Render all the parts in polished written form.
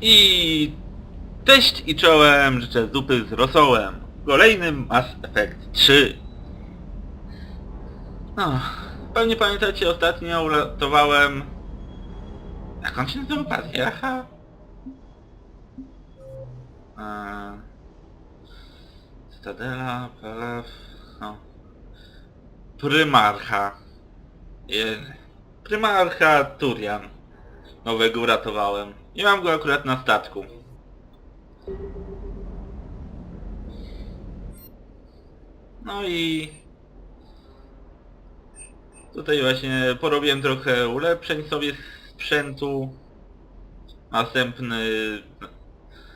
I cześć i czołem, życzę zupy z rosołem. Kolejnym Mass Effect 3. No, pewnie pamiętacie, ostatnio uratowałem... Jak on się nazywa? Patriarcha? Cytadela, Pelew... No. Prymarcha. Prymarcha Turian. Nowego uratowałem. I mam go akurat na statku. No i... Tutaj właśnie porobiłem trochę ulepszeń sobie z sprzętu. Następny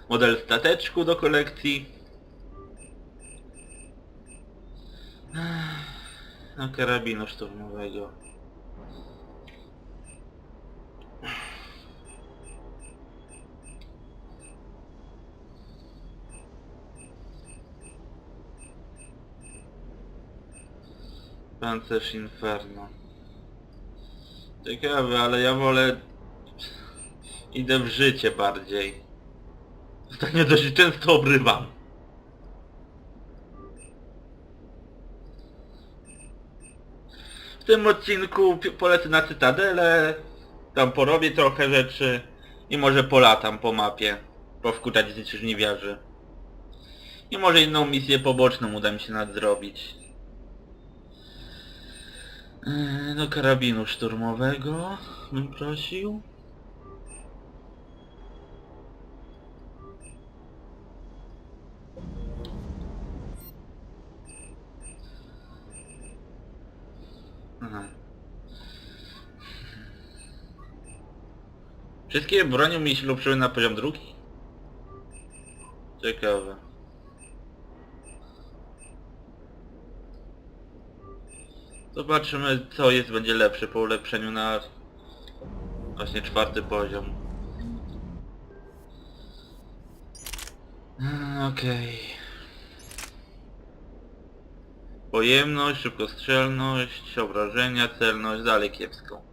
model stateczku do kolekcji. No, karabinu szturmowego. Pancerz Inferno. Ciekawe, ale ja wolę... Idę w życie bardziej. Ostatnio dość często obrywam. W tym odcinku polecę na Cytadelę. Tam porobię trochę rzeczy. I może polatam po mapie. Powkuczać żniwiarzy. I może inną misję poboczną uda mi się nadrobić. Do karabinu szturmowego bym prosił. Aha. Wszystkie bronie mi się ulepszyły na poziom drugi? Ciekawe. Zobaczymy, co będzie lepsze po ulepszeniu na właśnie 4. poziom. Okej. Pojemność, szybkostrzelność, obrażenia, celność, dalej kiepską.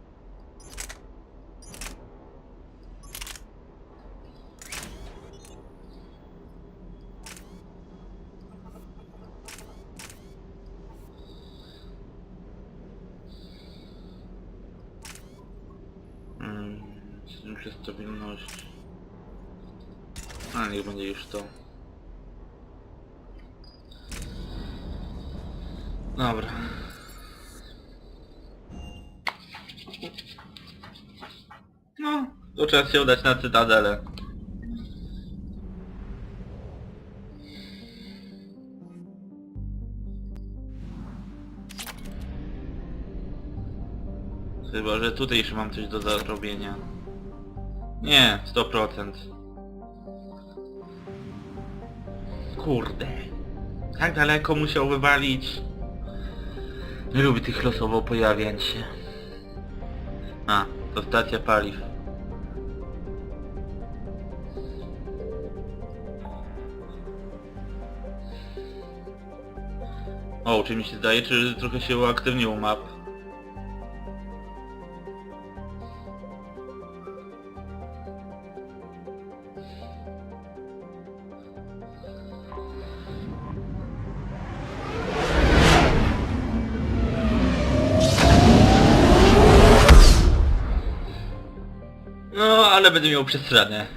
Stabilność. A niech będzie już to. Dobra. No, to czas się udać na Cytadelę. Chyba, że tutaj jeszcze mam coś do zrobienia. Nie, 100%. Kurde. Tak daleko musiał wywalić. Nie lubię tych losowo pojawiać się. A, to stacja paliw. O, czy mi się zdaje, czy trochę się uaktywniło map? No, ale będę miał przesrane.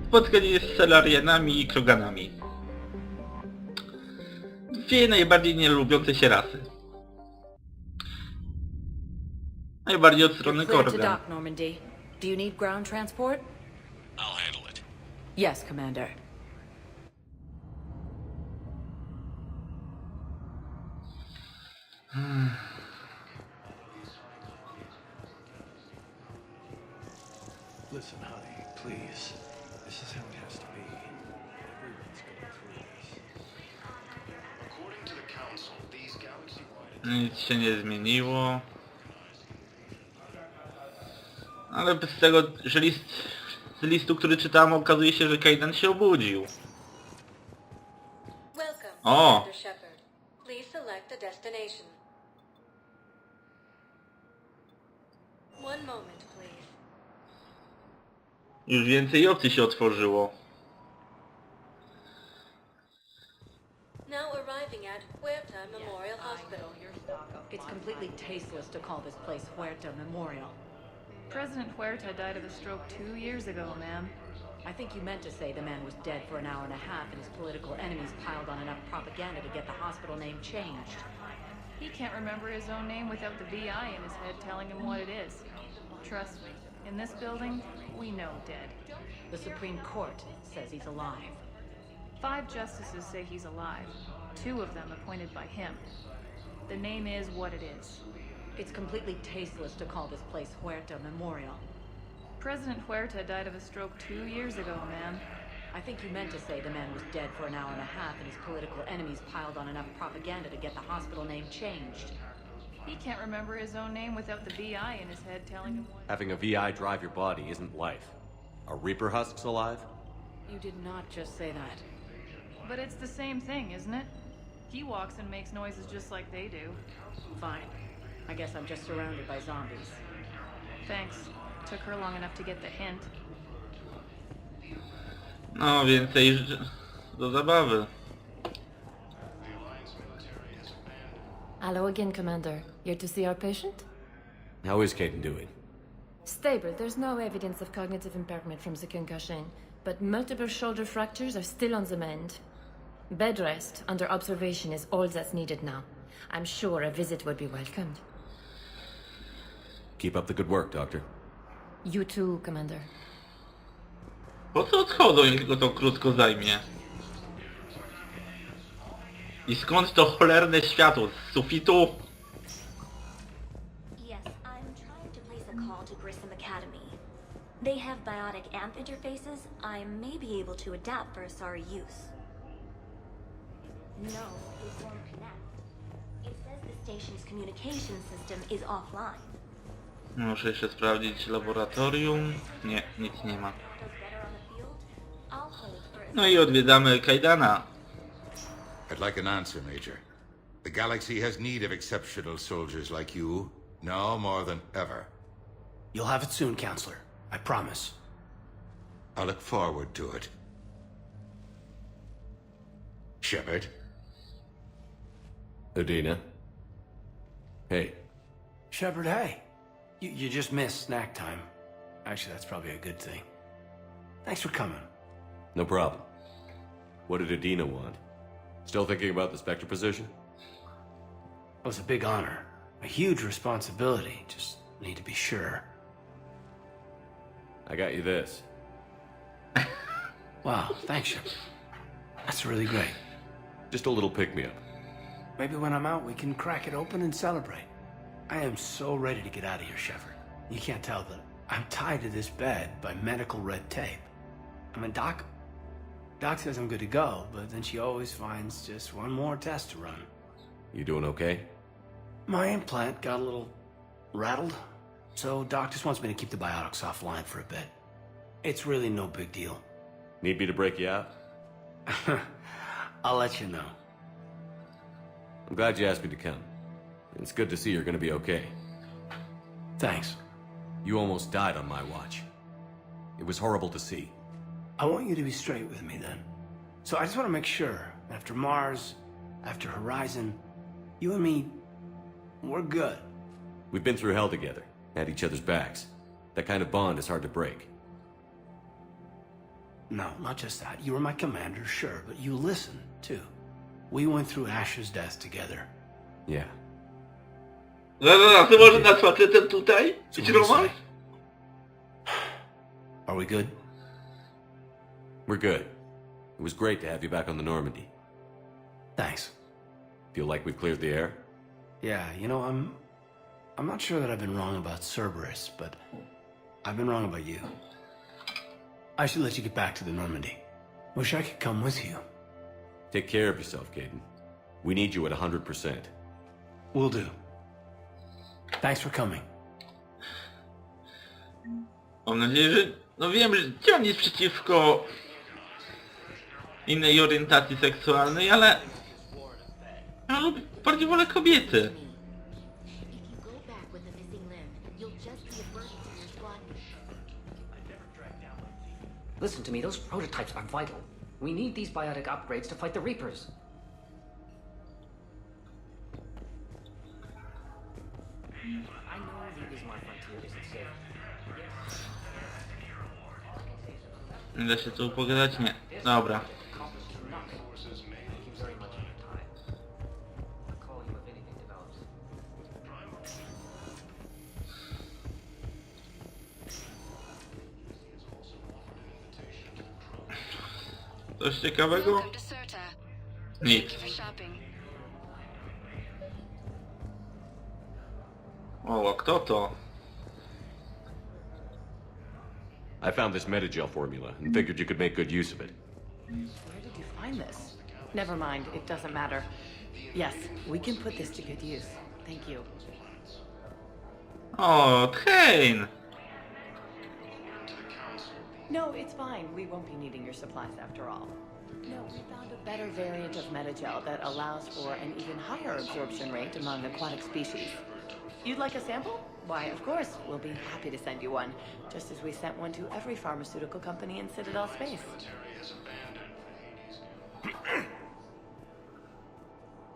Spotkanie z Salarianami i Kroganami. Dwie najbardziej nielubiące się rasy. Najbardziej od strony Korgan. Do you need ground transport? I'll handle it. Yes, Commander. Listen, honey, please. This is how it has to be. Everyone's going through this. According to the Council, these galaxy-wide... Nic się nie zmieniło. Ale z tego, że z listu, który czytałem, okazuje się, że Kaidan się obudził. O! Please select a destination. One moment, please. Już więcej opcji się otworzyło. Now arriving at Huerta Memorial Hospital. It's completely tasteless to call this place Huerta Memorial. President Huerta died of a stroke 2 years ago, ma'am. I think you meant to say the man was dead for an hour and a half and his political enemies piled on enough propaganda to get the hospital name changed. He can't remember his own name without the VI in his head telling him what it is. Trust me, in this building, we know dead. The Supreme Court says he's alive. 5 justices say he's alive, 2 of them appointed by him. The name is what it is. It's completely tasteless to call this place Huerta Memorial. President Huerta died of a stroke 2 years ago, ma'am. I think you meant to say the man was dead for an hour and a half and his political enemies piled on enough propaganda to get the hospital name changed. He can't remember his own name without the VI in his head telling him what... Having a VI drive your body isn't life. Are Reaper husks alive? You did not just say that. But it's the same thing, isn't it? He walks and makes noises just like they do. Fine. I guess I'm just surrounded by zombies. Thanks. Took her long enough to get the hint. No, więcej do zabawy. Hello again, Commander. Here to see our patient? How is Caden doing? Stable. There's no evidence of cognitive impairment from the concussion, but multiple shoulder fractures are still on the mend. Bed rest under observation is all that's needed now. I'm sure a visit would be welcomed. Keep up the good work, Doctor. You too, Commander. Po co odchodzą, jak tylko to krótko zajmie? I skąd to cholerne światło? Z sufitu? Yes, I'm trying to place a call to Grissom Academy. They have biotic amp interfaces I may be able to adapt for Asari use. No, it won't connect. It says the station's communication system is offline. Muszę jeszcze sprawdzić laboratorium. Nie, nic nie ma. Does better on the field? I'll hold for a No i odwiedzamy Kaidana. I'd like an answer, Major. The galaxy has need of exceptional soldiers like you, now more than ever. You'll have it soon, Counselor. I promise. I look forward to it. Shepard? Udina? Hey. Shepard, hey. You just missed snack time. Actually, that's probably a good thing. Thanks for coming. No problem. What did Udina want? Still thinking about the Spectre position? It was a big honor. A huge responsibility. Just need to be sure. I got you this. Wow, thanks, Shepard. That's really great. Just a little pick-me-up. Maybe when I'm out, we can crack it open and celebrate. I am so ready to get out of here, Shepard. You can't tell, but I'm tied to this bed by medical red tape. I mean, Doc says I'm good to go, but then she always finds just one more test to run. You doing okay? My implant got a little rattled, so Doc just wants me to keep the biotics offline for a bit. It's really no big deal. Need me to break you out? I'll let you know. I'm glad you asked me to come. It's good to see you're gonna be okay. Thanks. You almost died on my watch. It was horrible to see. I want you to be straight with me then. So I just want to make sure, after Mars, after Horizon, you and me, we're good. We've been through hell together, at each other's backs. That kind of bond is hard to break. No, not just that. You were my commander, sure, but you listen, too. We went through Ash's death together. Yeah. Zaraz, ty może nad facetem tutaj? Być romans? Are we good? We're good. It was great to have you back on the Normandy. Thanks. Feel like we've cleared the air? Yeah, you know, I'm not sure that I've been wrong about Cerberus, but I've been wrong about you. I should let you get back to the Normandy. Wish I could come with you. Take care of yourself, Caden. We need you at 100%. Will do. Thanks for coming. Mam nadzieję, że... No wiem, że chciałem nic przeciwko innej orientacji seksualnej, ale... Ja lubię, bardziej wolę kobiety. If you go back with a missing limb, you'll just be a burden to your squad. Listen to me, those prototypes are vital. We need these biotic upgrades to fight the Reapers. I know the Ismar frontier isn't safe. Nie da się tu pogadać? Nie. Dobra. Coś ciekawego? Nic. O, a kto to? I found this metagel formula and figured you could make good use of it. Where did you find this? Never mind, it doesn't matter. Yes, we can put this to good use. Thank you. O, Kane! No, it's fine. We won't be needing your supplies after all. No, we found a better variant of metagel that allows for an even higher absorption rate among aquatic species. You'd like a sample? Why, of course, we'll be happy to send you one, just as we sent one to every pharmaceutical company in Citadel space.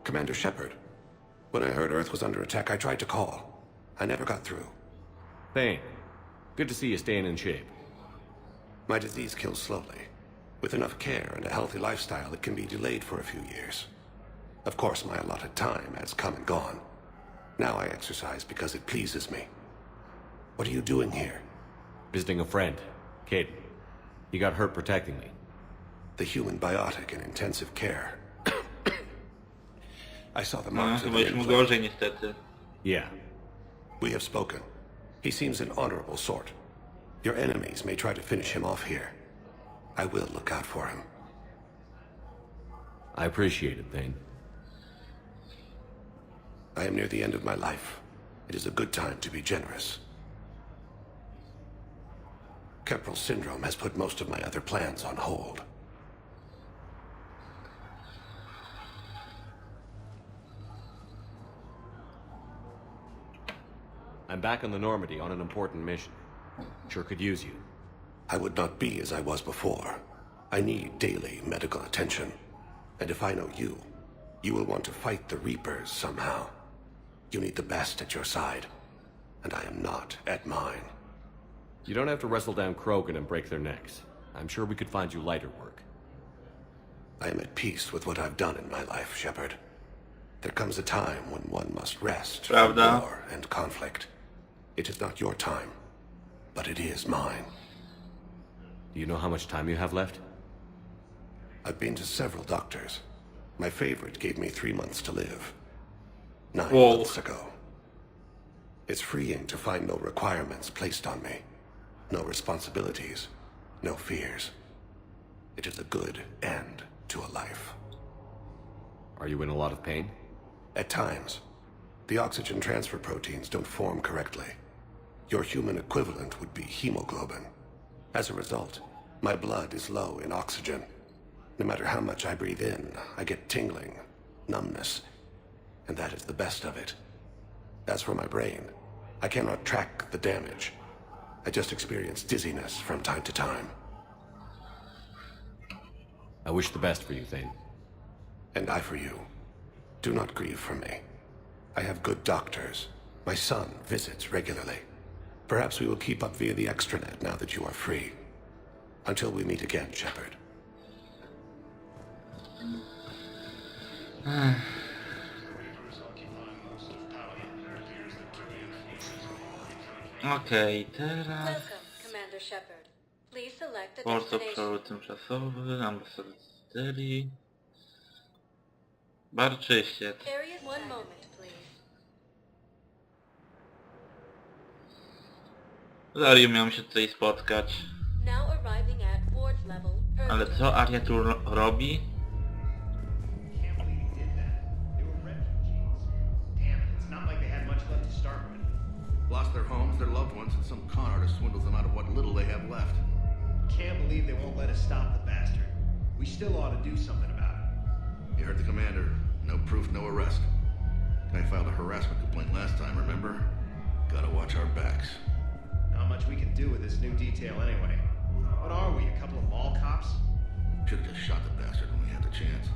Commander Shepard, when I heard Earth was under attack, I tried to call. I never got through. Thane, good to see you staying in shape. My disease kills slowly. With enough care and a healthy lifestyle, it can be delayed for a few years. Of course, my allotted time has come and gone. Now I exercise because it pleases me. What are you doing here? Visiting a friend, Caden. He got hurt protecting me. The human biotic in intensive care. I saw the marks of the niestety. Yeah. We have spoken. He seems an honorable sort. Your enemies may try to finish him off here. I will look out for him. I appreciate it, Thane. I am near the end of my life. It is a good time to be generous. Kepral syndrome has put most of my other plans on hold. I'm back on the Normandy on an important mission. Sure could use you. I would not be as I was before. I need daily medical attention. And if I know you, you will want to fight the Reapers somehow. You need the best at your side, and I am not at mine. You don't have to wrestle down Krogan and break their necks. I'm sure we could find you lighter work. I am at peace with what I've done in my life, Shepard. There comes a time when one must rest from war and conflict. It is not your time, but it is mine. Do you know how much time you have left? I've been to several doctors. My favorite gave me 3 months to live. 9 Whoa. months ago. It's freeing to find no requirements placed on me. No responsibilities. No fears. It is a good end to a life. Are you in a lot of pain? At times. The oxygen transfer proteins don't form correctly. Your human equivalent would be hemoglobin. As a result, my blood is low in oxygen. No matter how much I breathe in, I get tingling, numbness, and that is the best of it. As for my brain, I cannot track the damage. I just experience dizziness from time to time. I wish the best for you, Thane. And I for you. Do not grieve for me. I have good doctors. My son visits regularly. Perhaps we will keep up via the extranet now that you are free. Until we meet again, Shepard. Okej, teraz... Welcome, Commander Shepard. Please select a Port destination. obszaru tymczasowy, ambasada Cytadeli... Bar czyściec. Area, one moment, please. Z Arią miałem się tutaj spotkać. Now arriving at ward level. Ale co Aria tu robi? Lost their homes, their loved ones, and some con artist swindles them out of what little they have left. Can't believe they won't let us stop the bastard. We still ought to do something about it. You heard the commander. No proof, no arrest. Guy filed a harassment complaint last time, remember? Gotta watch our backs. Not much we can do with this new detail anyway. What are we, a couple of mall cops? Should have just shot the bastard when we had the chance.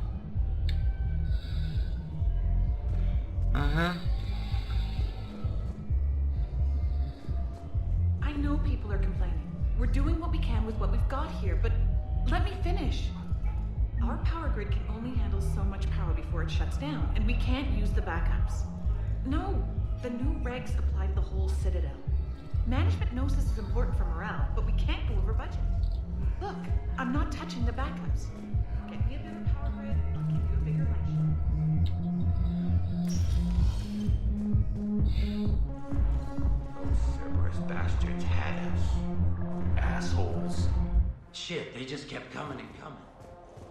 I know people are complaining. We're doing what we can with what we've got here, but let me finish. Our power grid can only handle so much power before it shuts down, and we can't use the backups. No, the new regs apply to the whole Citadel. Management knows this is important for morale, but we can't go over budget. Look, I'm not touching the backups. Get me a better power grid, I'll give you a bigger light Those Cerberus bastards had us. Assholes. Shit, they just kept coming and coming.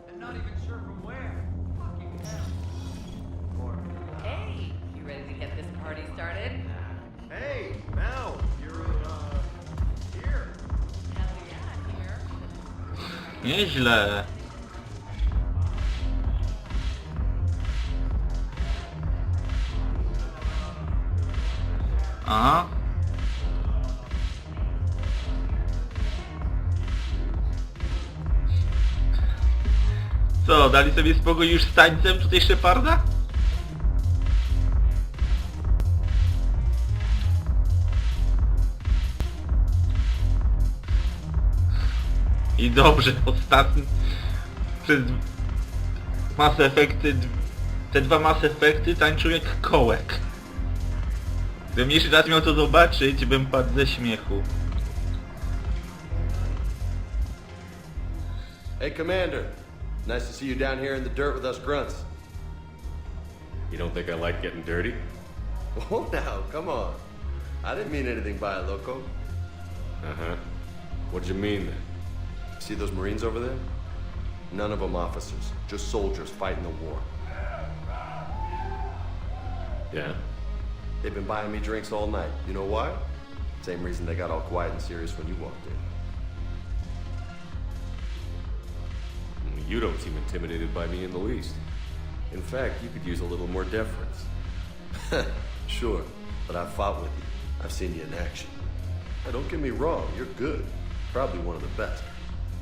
And not even sure from where. Fucking hell. Hey, you ready to get this party started? Hey, Mel, you're, here. Hell yeah, here. Nieźle. Aha. Co, dali sobie spokój już z tańcem tutaj Sheparda? I dobrze, ostatni przez Mass Effecty, te dwa Mass Effecty tańczył jak kołek. Gdybym jeszcze raz miał to zobaczyć, bym padł ze śmiechu. Hey, Commander. Nice to see you down here in the dirt with us grunts. You don't think I like getting dirty? Oh, now, come on. I didn't mean anything by it, loco. Uh-huh. What'd you mean then? See those Marines over there? None of them officers, just soldiers fighting the war. Yeah? They've been buying me drinks all night. You know why? Same reason they got all quiet and serious when you walked in. You don't seem intimidated by me in the least. In fact, you could use a little more deference. Sure, but I've fought with you. I've seen you in action. Now, don't get me wrong, you're good. Probably one of the best.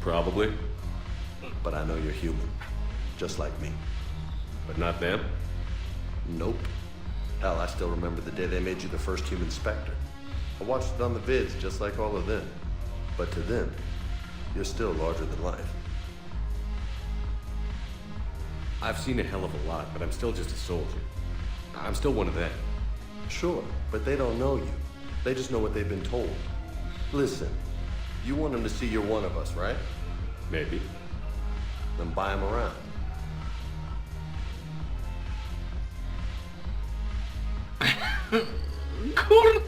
Probably. But I know you're human. Just like me. But not them? Nope. Hell, I still remember the day they made you the first human Spectre. I watched it on the vids just like all of them. But to them, you're still larger than life. I've seen a hell of a lot, but I'm still just a soldier. I'm still one of them. Sure, but they don't know you. They just know what they've been told. Listen, you want them to see you're one of us, right? Maybe. Then buy them around. Cool.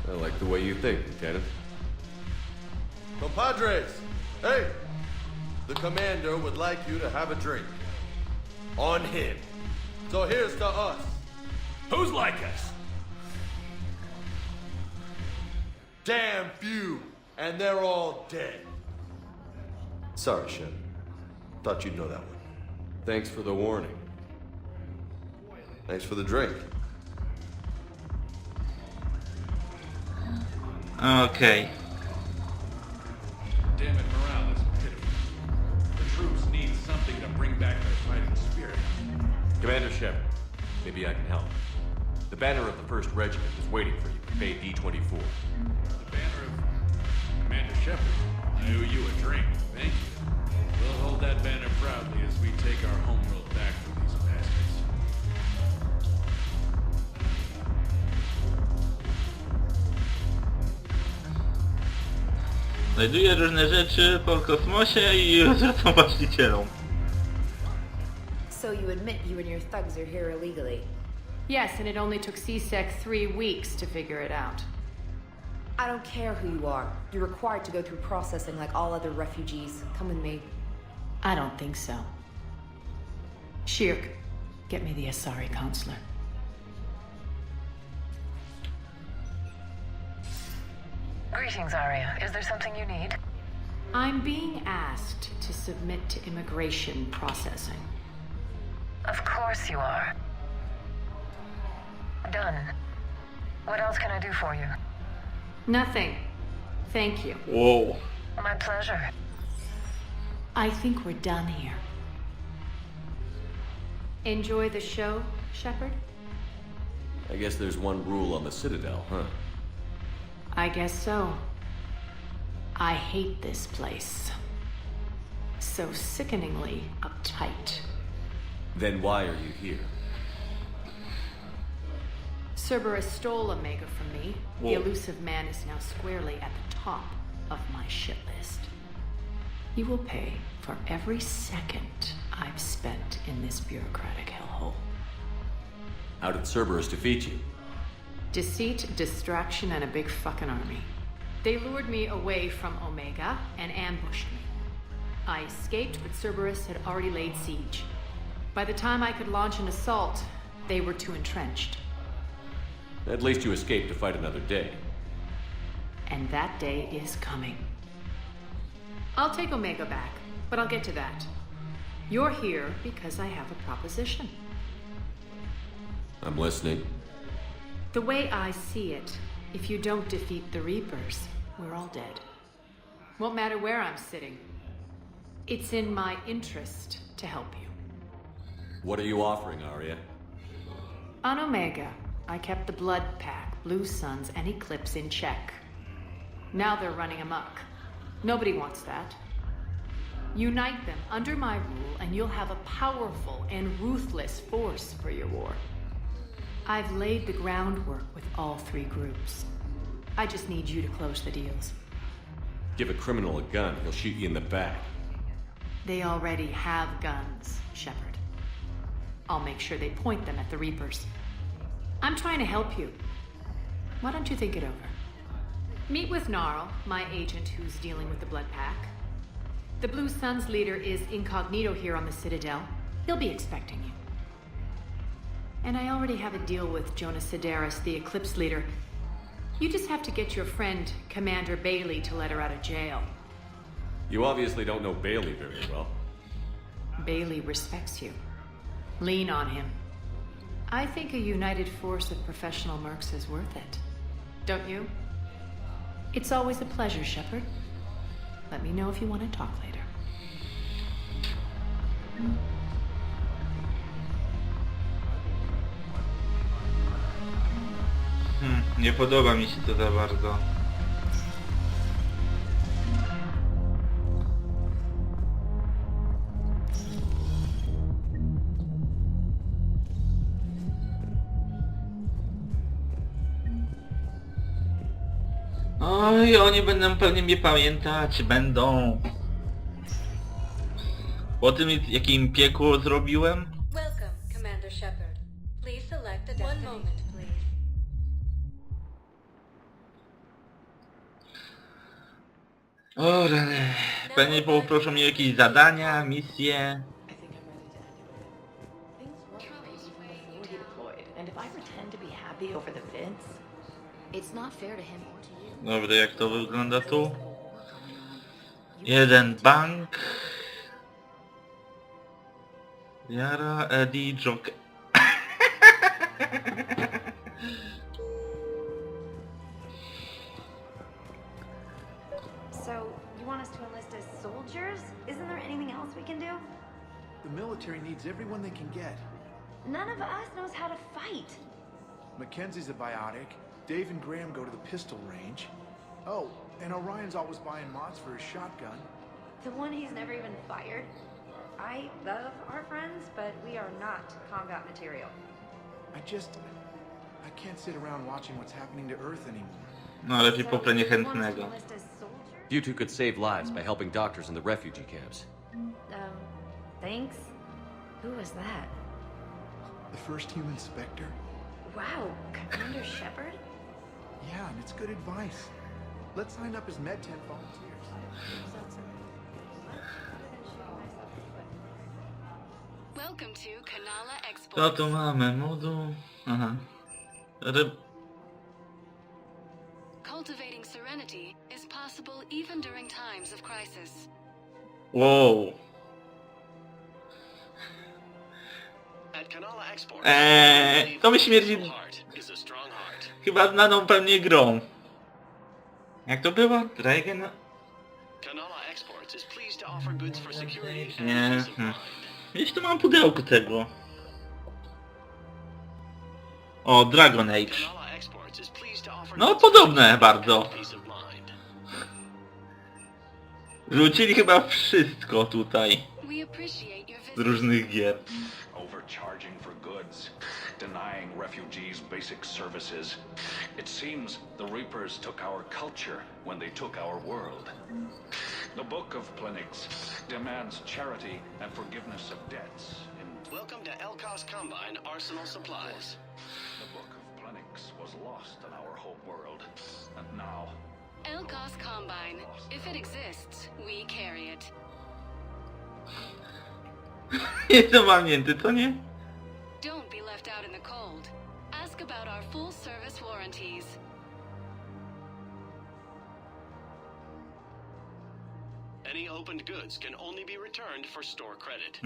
I like the way you think, Lieutenant. Compadres, hey! The commander would like you to have a drink. On him. So here's to us. Who's like us? Damn few, and they're all dead. Sorry, Shep. Thought you'd know that one. Thanks for the warning. Thanks for the drink. Okej. Damn it, morale is pitiful. The troops need something to bring back their fighting spirit. Commander Shepard, maybe I can help. The banner of the 1st Regiment is waiting for you at Bay D-24. The banner of Commander Shepard. I owe you a drink. Thank you. We'll hold that banner proudly as we take our homeworld back from these bastards. Znajduję różne rzeczy po kosmosie i zwracam właścicielom. So you admit you and your thugs are here illegally? Yes, and it only took CSEC 3 weeks to figure it out. I don't care who you are. You're required to go through processing like all other refugees. Come with me. I don't think so. Shirk, get me the Asari counselor. Greetings, Arya. Is there something you need? I'm being asked to submit to immigration processing. Of course you are. Done. What else can I do for you? Nothing. Thank you. Wow. My pleasure. I think we're done here. Enjoy the show, Shepard? I guess there's one rule on the Citadel, huh? I guess so. I hate this place. So sickeningly uptight. Then why are you here? Cerberus stole Omega from me. Whoa. The elusive man is now squarely at the top of my shit list. You will pay for every second I've spent in this bureaucratic hellhole. How did Cerberus defeat you? Deceit, distraction, and a big fucking army. They lured me away from Omega and ambushed me. I escaped, but Cerberus had already laid siege. By the time I could launch an assault, they were too entrenched. At least you escaped to fight another day. And that day is coming. I'll take Omega back, but I'll get to that. You're here because I have a proposition. I'm listening. The way I see it, if you don't defeat the Reapers, we're all dead. Won't matter where I'm sitting. It's in my interest to help you. What are you offering, Arya? On Omega, I kept the Blood Pack, Blue Suns, and Eclipse in check. Now they're running amok. Nobody wants that. Unite them under my rule, and you'll have a powerful and ruthless force for your war. I've laid the groundwork with all three groups. I just need you to close the deals. Give a criminal a gun, he'll shoot you in the back. They already have guns, Shepard. I'll make sure they point them at the Reapers. I'm trying to help you. Why don't you think it over? Meet with Gnarl, my agent who's dealing with the Blood Pack. The Blue Suns leader is incognito here on the Citadel. He'll be expecting you. And I already have a deal with Jonas Sedaris, the Eclipse leader. You just have to get your friend, Commander Bailey, to let her out of jail. You obviously don't know Bailey very well. Bailey respects you. Lean on him. I think a united force of professional mercs is worth it. Don't you? It's always a pleasure, Shepard. Let me know if you want to talk later. Nie podoba mi się to za bardzo. Oj, oni będą pewnie mnie pamiętać, będą. Po tym, jakim piekło zrobiłem. Welcome, Commander Shepard. Please select a one moment, please. O, rany. Pewnie poproszą mnie o jakieś zadania, misje. And if I pretend to be happy over the vids, It's not fair to him or to you. Dobra, jak to wygląda tu? Jeden bank. Yara, Eddie, Joker. So, you want us to enlist as soldiers? Isn't there anything else we can do? The military needs everyone they can get. None of us knows how to fight. Mackenzie's a biotic. Dave and Graham go to the pistol range. Oh, and Orion's always buying mods for his shotgun. The one he's never even fired. I love our friends, but we are not combat material. I can't sit around watching what's happening to Earth anymore. No, lepiej poprę niechętnego. You two could save lives by helping doctors in the refugee camps. Thanks. Who was that? The first human Spectre? Wow, Commander Shepard? Yeah, and it's good advice. Let's sign up as Med-10 volunteers. Welcome to Kanala Exports. Co tu mamy? Moduł? Aha. Cultivating serenity is possible even during times of crisis. Wow. At Kanala Exports, To mi śmierdzi heart is a strong heart. chyba znaną pewnie grą. Jak to było? Dragon? Kanala Exports is pleased to offer goods for security Nie. and peace of mind. Gdzieś tu mam pudełko tego. O, Dragon Age. Kanala Exports is pleased to offer No, goods for podobne security bardzo. and peace of mind. Rzucili chyba wszystko tutaj. We appreciate your Z visit. różnych gier. Overcharging for goods, denying refugees basic services. It seems the Reapers took our culture when they took our world. The Book of Plenix demands charity and forgiveness of debts. Welcome to Elkos Combine Arsenal Supplies. The Book of Plenix was lost in our home world, and now Elkos Combine. If it exists, we carry it. Jestem walnięty, to nie? Don't be left out in the cold. Ask about our full service warranties. Any opened goods can only be returned for store credit.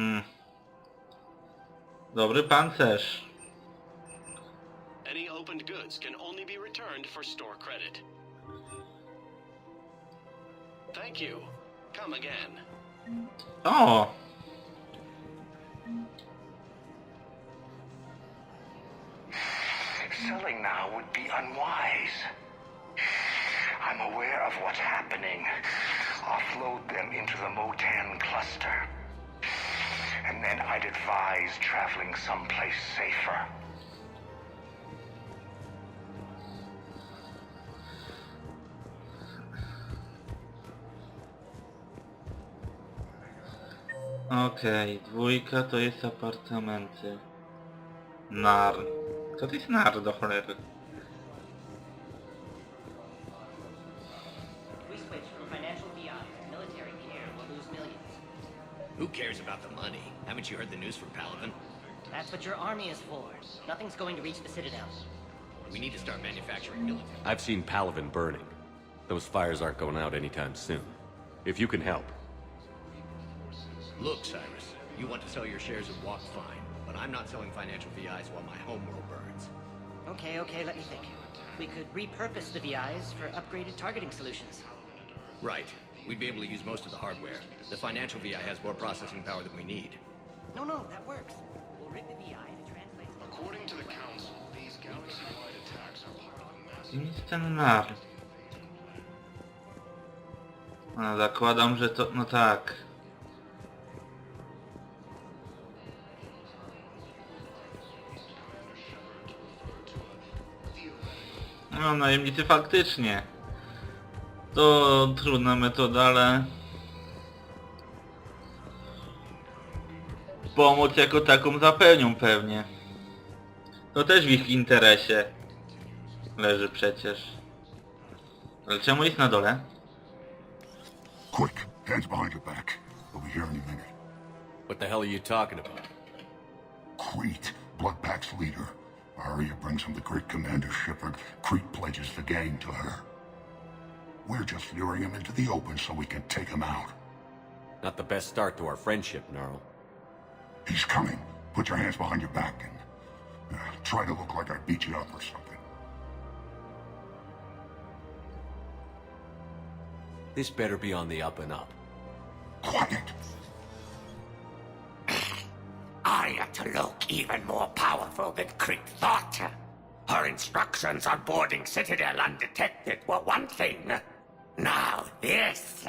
Dobry pancerz. Any opened goods can only be returned for store credit. Thank you. Come again. O! Selling now would be unwise. I'm aware of what's happening. Offload them into the Motan cluster. And then I'd advise traveling someplace safer. Okej, dwójka to jest apartamenty. Nar. Co to jest nar do cholery? We switch from financial VI to military care, we'll lose millions. Who cares about the money? Haven't you heard the news from Paladin? That's what your army is for. Nothing's going to reach the Citadel. We need to start manufacturing military. I've seen Paladin burning. Those fires aren't going out anytime soon. If you can help. Look, Cyrus, you want to sell your shares of Walk fine, but I'm not selling financial VIs while my homeworld burns. Okay, let me think. We could repurpose the VIs for upgraded targeting solutions. Right. We'd be able to use most of the hardware. The financial VI has more processing power than we need. No, that works. We'll rig the VI to translate... According to the Council, these galaxy-wide attacks are part of a massive... Kim jest ten nar? No, zakładam, że to... no tak. No, najemnicy faktycznie. To trudna metoda, ale... Pomoc jako taką zapewnią pewnie. To też w ich interesie leży przecież. Ale czemu jest na dole? Quick, hands behind your back. We'll be here any minute. What the hell are you talking about? Crete, Blood Pack's leader. Arya brings him the great commander Shepard. Crete pledges the gang to her. We're just luring him into the open so we can take him out. Not the best start to our friendship, Gnarl. He's coming. Put your hands behind your back and try to look like I beat you up or something. This better be on the up and up. Quiet. Arya to look even more powerful than Crete thought. Her instructions on boarding Citadel undetected were one thing. Now this.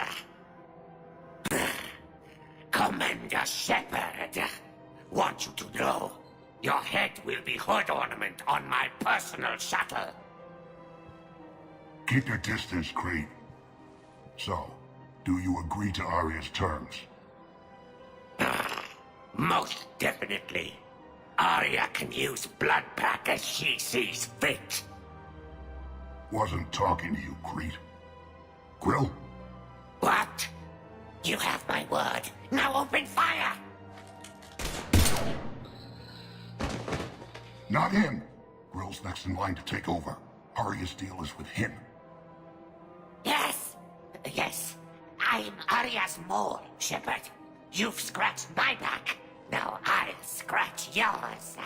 Commander Shepard, want you to know, your head will be hood ornament on my personal shuttle. Keep your distance, Crete. So, do you agree to Arya's terms? Most definitely. Arya can use Blood Pack as she sees fit. Wasn't talking to you, Crete. Quill? What? You have my word. Now open fire! Not him. Grill's next in line to take over. Arya's deal is with him. Yes. I'm Arya's mole, Shepard. You've scratched my back. Now I'll scratch yours.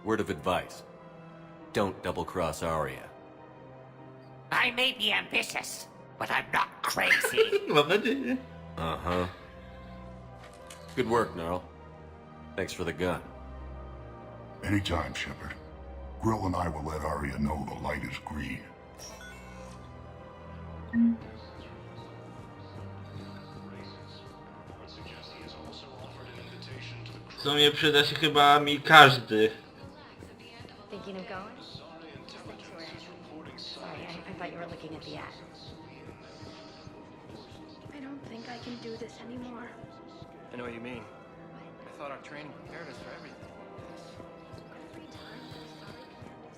Word of advice. Don't double-cross Arya. I may be ambitious, but I'm not crazy. Mam nadzieję. Uh-huh. Good work, Gnarl. Thanks for the gun. Anytime, Shepard. Grill and I will let Arya know the light is green. W sumie przyda się chyba mi każdy. Thinking of going? Sorry, I thought you were looking at the ad. I don't think I can do this anymore. I know what you mean. I thought our training prepared us for everything.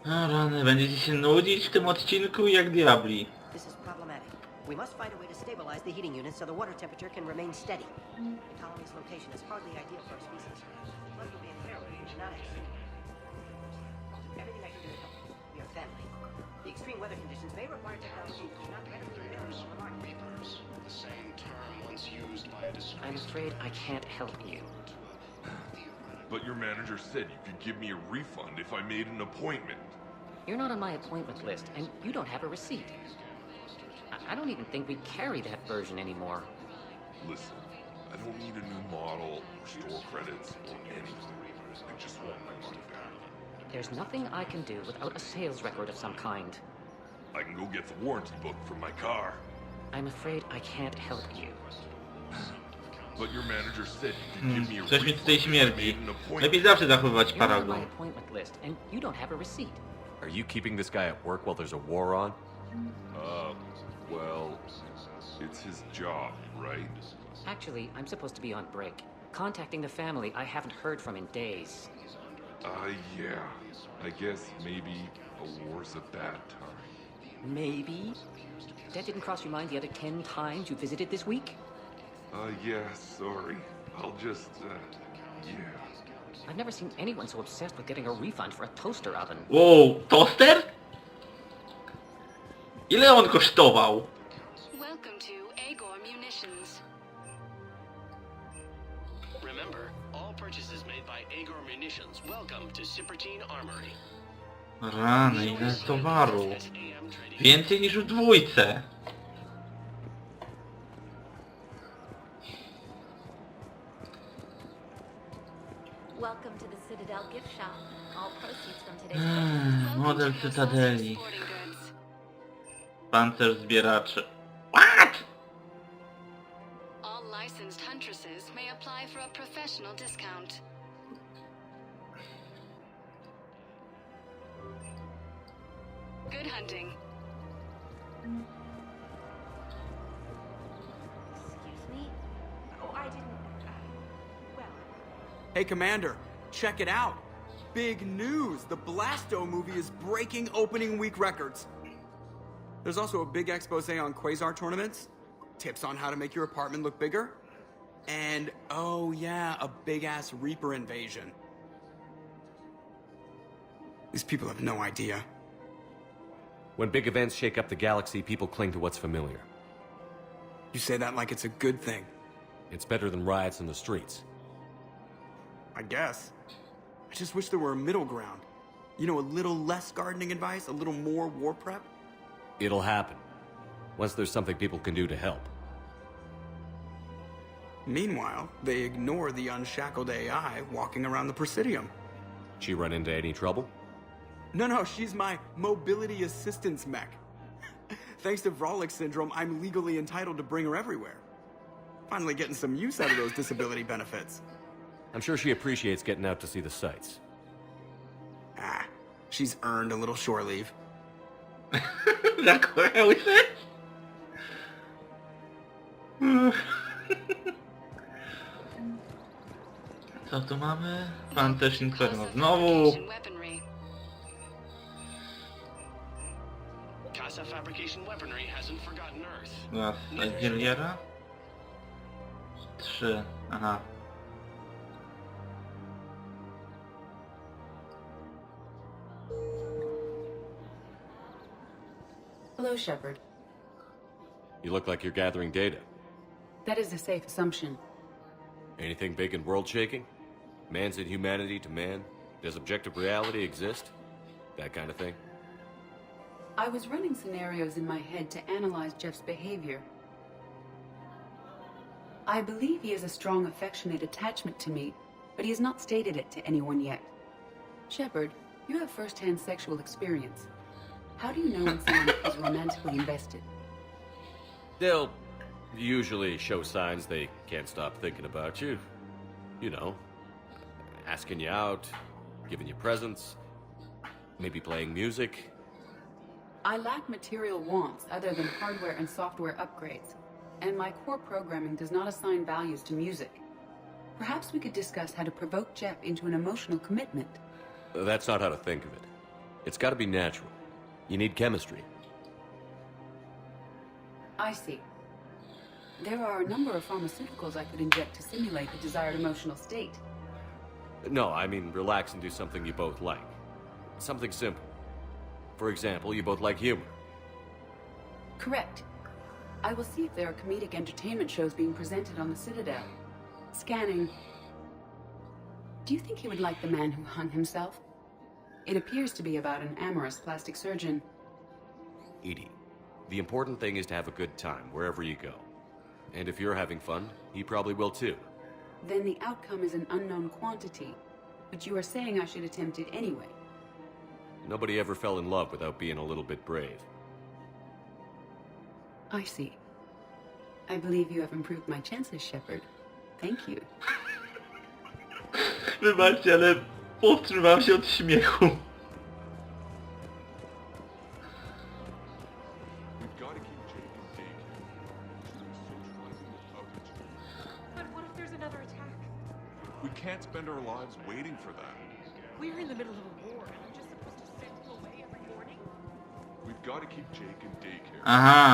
A rany, będziecie się nudzić w tym odcinku jak diabli. This is problematic. We must find a way to stabilize the heating unit so the water temperature can remain steady. The colony's location is hardly ideal for our species. Blood will be inherently genetics. Everything I can do to help. We are family. The extreme weather conditions may require technology not readily available on the market. The same term once used by a I'm afraid I can't help you. But your manager said you could give me a refund if I made an appointment. You're not on my appointment list, and you don't have a receipt. I don't even think we carry that version anymore. Listen, I don't need a new model or store credits or anything. I just want my money back. There's nothing I can do without a sales record of some kind. I can go get the warranty book from my car. I'm afraid I can't help you. But your manager said you could give me a Coś mi tutaj refund if I śmierdzi. made an appointment. Lepiej zawsze zachowywać You're not on paragon. my appointment list, and you don't have a receipt. Are you keeping this guy at work while there's a war on? Well, it's his job, right? Actually, I'm supposed to be on break. Contacting the family I haven't heard from in days. Yeah. I guess maybe a war's a bad time. Maybe? That didn't cross your mind the other 10 times you visited this week? Yeah, sorry. I'll just, yeah. I've never seen anyone so obsessed with getting a refund for a toaster oven. Wow, toster? Ile on kosztował? Welcome to Agor Munitions. Remember, all purchases made by Agor Munitions welcome to Cytadela Armory. Rany, ile towaru. Więcej niż w dwójce. Welcome to the Citadel gift shop. All proceeds from today's Model Cytadeli. Pancerz zbieraczy. What? All licensed huntresses may apply for a professional discount. Good hunting. Excuse me? Oh, I didn't... well... Hey, Commander, check it out. Big news! The Blasto movie is breaking opening week records. There's also a big expose on Quasar tournaments, tips on how to make your apartment look bigger, and, oh yeah, a big-ass Reaper invasion. These people have no idea. When big events shake up the galaxy, people cling to what's familiar. You say that like it's a good thing. It's better than riots in the streets. I guess. I just wish there were a middle ground. You know, a little less gardening advice, a little more war prep. It'll happen. Once there's something people can do to help. Meanwhile, they ignore the unshackled AI walking around the Presidium. She run into any trouble? No, she's my mobility assistance mech. Thanks to Vrolic syndrome, I'm legally entitled to bring her everywhere. Finally getting some use out of those disability benefits. I'm sure she appreciates getting out to see the sights. She's earned a little shore leave. Co tu mamy? Pancerz Inferno znowu. Casa Fabrication Weaponry hasn't forgotten Earth. Raz, Agiliera. 3, aha. Hello, Shepard. You look like you're gathering data. That is a safe assumption. Anything big and world-shaking? Man's inhumanity to man? Does objective reality exist? That kind of thing? I was running scenarios in my head to analyze Jeff's behavior. I believe he has a strong affectionate attachment to me, but he has not stated it to anyone yet. Shepard, you have first-hand sexual experience. How do you know when someone is romantically invested? They'll usually show signs they can't stop thinking about you. You know, asking you out, giving you presents, maybe playing music. I lack material wants other than hardware and software upgrades, and my core programming does not assign values to music. Perhaps we could discuss how to provoke Jeff into an emotional commitment. That's not how to think of it. It's got to be natural. You need chemistry. I see. There are a number of pharmaceuticals I could inject to simulate the desired emotional state. No, I mean relax and do something you both like. Something simple. For example, you both like humor. Correct. I will see if there are comedic entertainment shows being presented on the Citadel. Scanning. Do you think he would like The Man Who Hung Himself? It appears to be about an amorous plastic surgeon. Edie, the important thing is to have a good time wherever you go. And if you're having fun, he probably will too. Then the outcome is an unknown quantity, but you are saying I should attempt it anyway. Nobody ever fell in love without being a little bit brave. I see. I believe you have improved my chances, Shepard. Thank you. Wybaczcie, ale powstrzymałem się od śmiechu. But what if there's another attack? We can't spend our lives waiting for that. We're in the middle of a war, and I'm just supposed to send him away every morning? We've got to keep Jake in daycare. Aha.